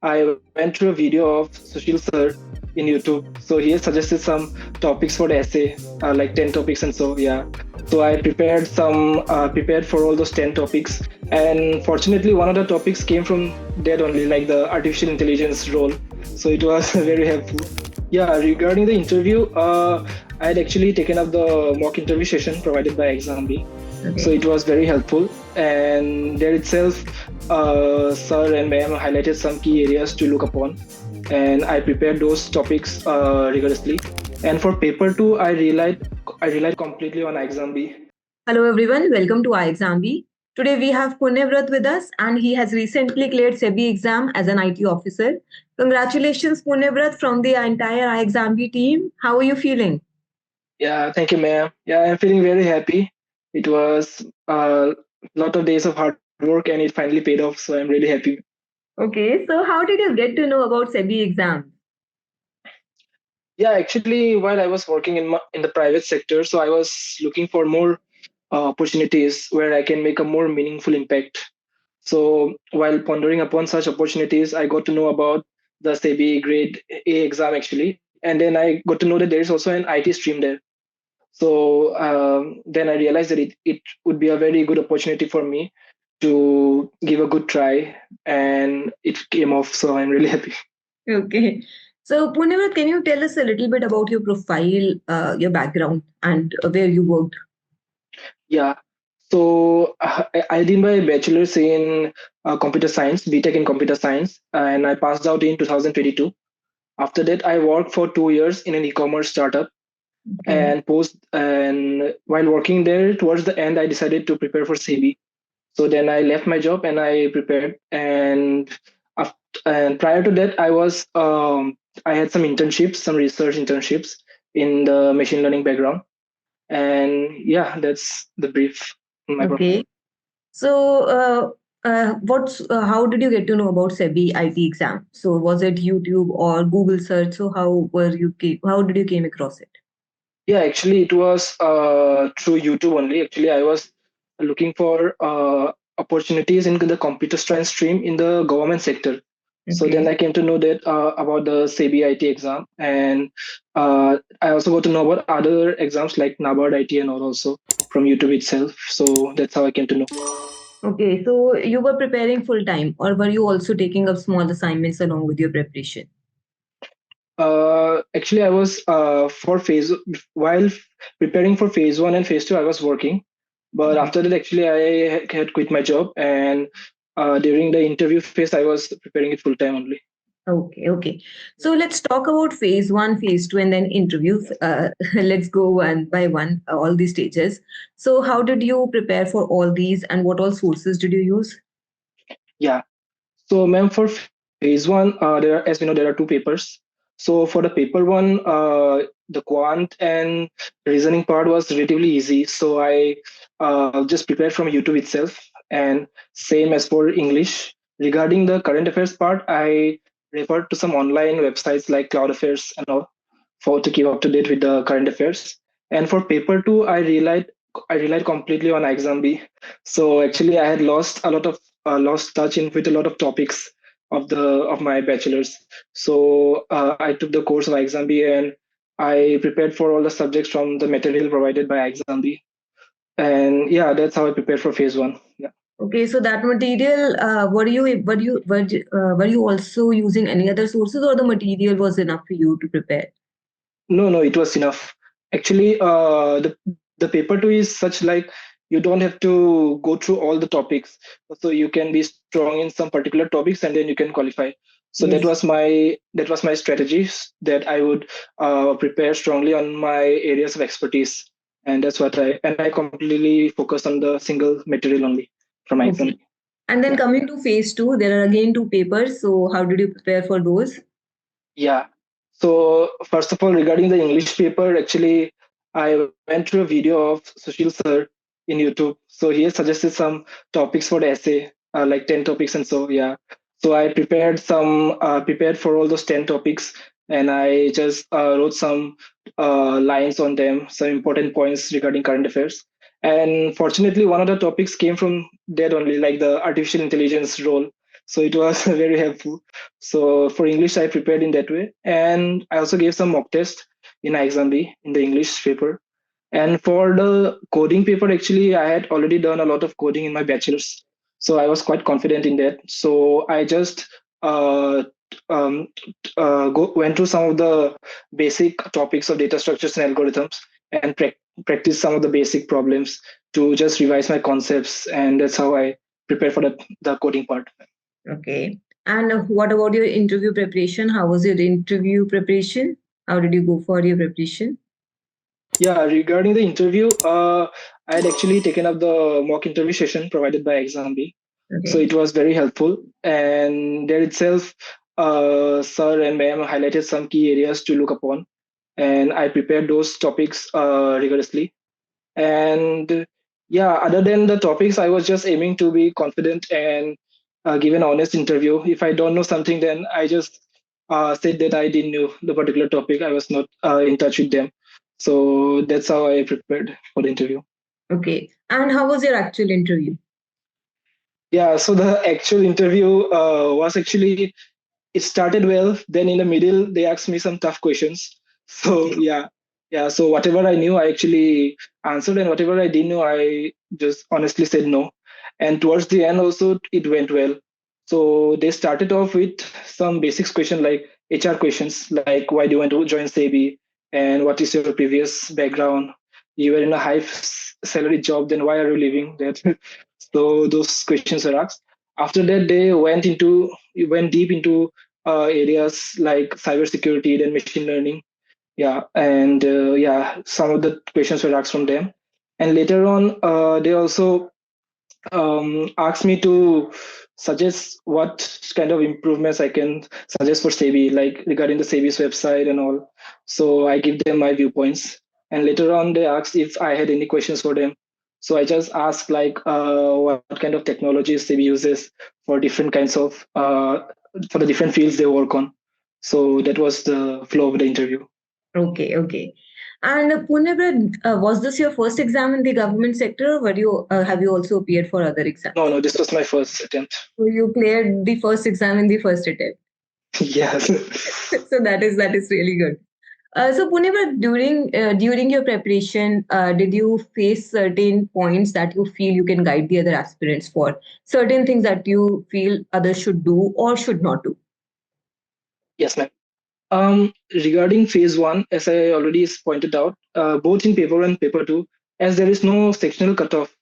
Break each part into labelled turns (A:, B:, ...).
A: I went through a video of Sushil sir in YouTube. So he has suggested some topics for the essay, like 10 topics and so yeah. So I prepared for all those 10 topics. And fortunately, one of the topics came from that only, like the artificial intelligence role. So it was very helpful. Yeah, regarding the interview, I had actually taken up the mock interview session provided by Exambi. So
B: Okay.
A: it was very helpful. And there itself, sir and ma'am highlighted some key areas to look upon, and I prepared those topics rigorously. And for paper two, I relied completely on exam B.
B: Hello everyone, welcome to iExamB. Today we have Punyabrat with us and he has recently cleared SEBI exam as an IT officer. Congratulations Punyabrat from the entire iExamB team. How are you feeling?
A: Yeah, thank you, ma'am. Yeah, I'm feeling very happy. It was a lot of days of hard work, and it finally paid off. So I'm really happy.
B: Okay, so how did you get to know about SEBI exam?
A: Yeah, actually, while I was working in the private sector, so I was looking for more opportunities where I can make a more meaningful impact. So while pondering upon such opportunities, I got to know about the SEBI Grade A exam actually, and then I got to know that there is also an IT stream there. So then I realized that it would be a very good opportunity for me to give a good try, and it came off. So I'm really happy.
B: Okay. So Punyabrat, can you tell us a little bit about your profile, your background and where you worked?
A: Yeah. So I did my bachelor's in computer science, BTech in computer science, and I passed out in 2022. After that, I worked for 2 years in an e-commerce startup,
B: Okay.
A: and while working there, towards the end, I decided to prepare for CB. So then I left my job and I prepared. And prior to that, I had some internships, some research internships in the machine learning background. And yeah, that's the brief on my profile.
B: Okay. So, how did you get to know about SEBI IT exam? So, was it YouTube or Google search? So, how did you came across it?
A: Yeah, actually, it was through YouTube only. Actually, I was looking for opportunities in the computer science stream in the government sector. So then
B: Okay.
A: I came to know that about the SEBI IT exam, and I also got to know about other exams like NABARD IT and all also from YouTube itself. So that's how I came to know.
B: Okay. So, you were preparing full time, or were you also taking up small assignments along with your preparation?
A: Actually, I was for phase while preparing for phase one and phase two, I was working, but
B: Okay.
A: after that, actually, I had quit my job, and during the interview phase, I was preparing it full time only.
B: Okay, okay. So let's talk about phase one, phase two, and then interviews. Let's go one by one, all these stages. So, how did you prepare for all these, and what all sources did you use?
A: Yeah. So, ma'am, for phase one, as we know, there are two papers. So, for the paper one, the quant and reasoning part was relatively easy. So, I just prepared from YouTube itself, and same as for English. Regarding the current affairs part, I referred to some online websites like Cloud Affairs and all for to keep up to date with the current affairs. And for paper two, I relied completely on Exambi. So actually, I had lost touch in with a lot of topics of my bachelor's. So I took the course of Exambi, and I prepared for all the subjects from the material provided by Exambi. And yeah, that's how I prepared for phase one. Yeah.
B: Okay, so that material, were you also using any other sources, or the material was enough for you to prepare?
A: No, no, it was enough. Actually, the paper two is such like you don't have to go through all the topics, so you can be strong in some particular topics, and then you can qualify. So
B: Yes.
A: that was my strategies, that I would prepare strongly on my areas of expertise, and I completely focus on the single material only from my exam.
B: Okay. And then
A: Yeah.
B: coming to phase two, there are again two papers. So how did you prepare for those?
A: Yeah. So first of all, regarding the English paper, actually, I went through a video of Sushil sir in YouTube. So he has suggested some topics for the essay, like 10 topics and so yeah. So I prepared for all those 10 topics, and I just wrote some lines on them, some important points regarding current affairs. And fortunately, one of the topics came from that only, like the artificial intelligence role. So it was very helpful. So for English, I prepared in that way, and I also gave some mock test in exam B in the English paper. And for the coding paper, actually, I had already done a lot of coding in my bachelor's, so I was quite confident in that. So I just uh, went through some of the basic topics of data structures and algorithms, and practice some of the basic problems to just revise my concepts, and that's how I prepare for the coding part.
B: Okay. And what about your interview preparation? How was your interview preparation? How did you go for your preparation?
A: Yeah, regarding the interview, I had actually taken up the mock interview session provided by Exambi. So
B: Okay.
A: it was very helpful. And there itself, sir and ma'am highlighted some key areas to look upon. And I prepared those topics rigorously. And yeah, other than the topics, I was just aiming to be confident and give an honest interview. If I don't know something, then I just said that I didn't know the particular topic. I was not in touch with them. So that's how I prepared for the interview.
B: Okay. And how was your actual interview?
A: Yeah, so the actual interview was actually, it started well. Then in the middle, they asked me some tough questions. So
B: Okay.
A: yeah. So whatever I knew, I actually answered, and whatever I didn't know, I just honestly said no. And towards the end, also it went well. So they started off with some basics question like HR questions, like why do you want to join SEBI, and what is your previous background? You were in a high salary job, then why are you leaving that? So those questions were asked. After that, they went deep into areas like cybersecurity, then machine learning. Yeah, and yeah, some of the questions were asked from them. And later on, they also asked me to suggest what kind of improvements I can suggest for SEBI, like regarding the SEBI's website and all. So I give them my viewpoints. And later on, they asked if I had any questions for them. So I just asked like what kind of technologies SEBI uses for different kinds of for the different fields they work on. So that was the flow of the interview.
B: Okay. Okay. And Punyabrat, was this your first exam in the government sector, or have you also appeared for other
A: No,
B: exams?
A: no, this was my first attempt.
B: So you cleared the first exam in the first attempt.
A: Yes.
B: So that is really good. So Punyabrat, during your preparation, did you face certain points that you feel you can guide the other aspirants for? Certain things that you feel others should do or should not do?
A: Yes, ma'am. Regarding phase one, as I already pointed out, both in paper one and paper two, as there is no sectional cutoff,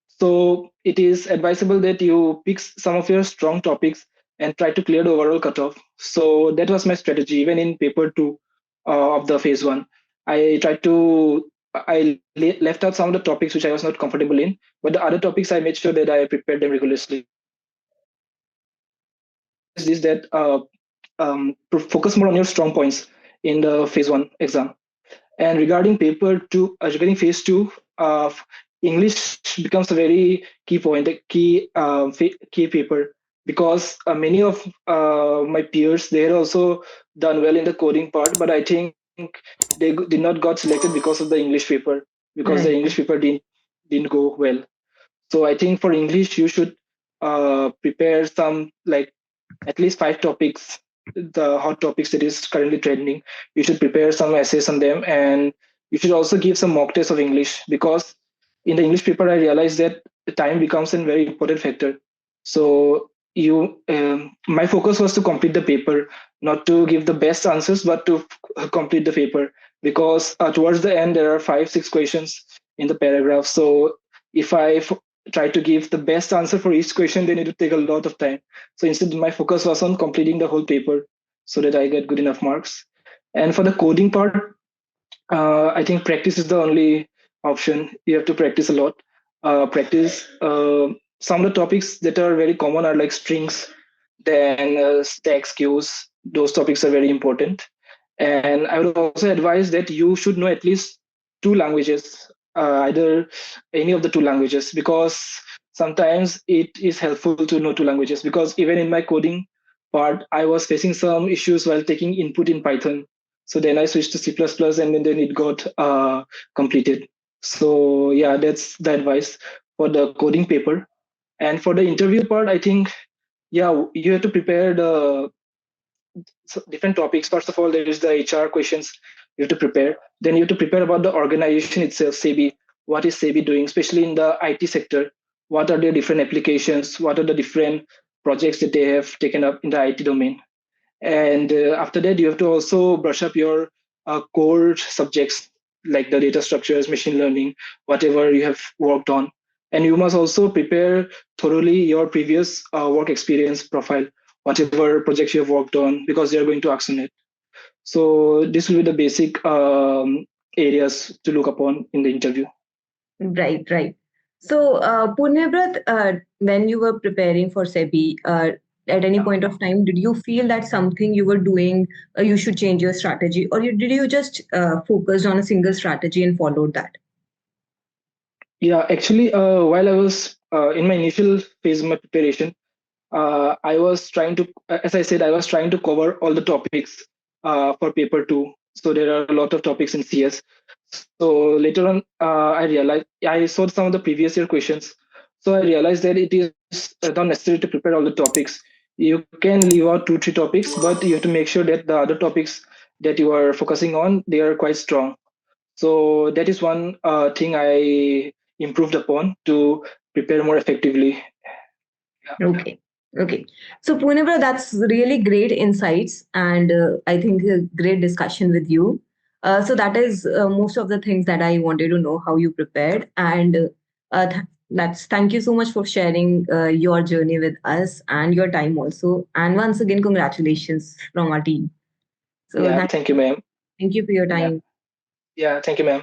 A: so it is advisable that you pick some of your strong topics and try to clear the overall cutoff. So that was my strategy, even in paper two of the phase one. I left out some of the topics which I was not comfortable in, but the other topics I made sure that I prepared them rigorously. Is that focus more on your strong points in the phase one exam. And regarding regarding phase two, English becomes a very key point, a key paper, because many of my peers, they had also done well in the coding part, but I think they did not got selected because of the English paper, because the
B: Right.
A: English paper didn't go well. So I think for English, you should prepare some like at least five topics, the hot topics that is currently trending. You should prepare some essays on them, and you should also give some mock tests of English, because in the English paper I realized that the time becomes a very important factor. So my focus was to complete the paper, not to give the best answers, but to complete the paper, because towards the end there are 5 6 questions in the paragraph. So if try to give the best answer for each question, then it would take a lot of time. So instead, my focus was on completing the whole paper so that I get good enough marks. And for the coding part, I think practice is the only option. You have to practice a lot. Practice some of the topics that are very common are like strings, then stacks, queues. Those topics are very important. And I would also advise that you should know at least two languages, either any of the two languages, because sometimes it is helpful to know two languages. Because even in my coding part, I was facing some issues while taking input in Python. So then I switched to C++, and then it got completed. So yeah, that's the advice for the coding paper. And for the interview part, I think Yeah, you have to prepare the different topics. First of all, there is the HR questions you have to prepare. Then you have to prepare about the organization itself, SEBI. What is SEBI doing, especially in the IT sector? What are their different applications? What are the different projects that they have taken up in the IT domain? And after that, you have to also brush up your core subjects like the data structures, machine learning, whatever you have worked on. And you must also prepare thoroughly your previous work experience profile, whatever projects you have worked on, because they are going to ask on it. So this will be the basic areas to look upon in the interview.
B: Right, right. So, Punyabrat, when you were preparing for SEBI, at any point of time, did you feel that something you were doing, you should change your strategy, or did you just focus on a single strategy and followed that?
A: Yeah, actually, while I was in my initial phase of my preparation, I was trying to, as I said, I was trying to cover all the topics for paper two. So there are a lot of topics in CS. So later on, I realized I saw some of the previous year questions. So I realized that it is not necessary to prepare all the topics. You can leave out two, three topics, but you have to make sure that the other topics that you are focusing on, they are quite strong. So that is one thing I improved upon to prepare more effectively. Yeah.
B: Okay. Okay. So, Punebra, that's really great insights and I think a great discussion with you. So, that is most of the things that I wanted to know how you prepared. And that's thank you so much for sharing your journey with us and your time also. And once again, congratulations from our team. So,
A: Yeah. Thank you, ma'am.
B: thank you for your
A: Yeah.
B: time.
A: Yeah. Thank you, ma'am.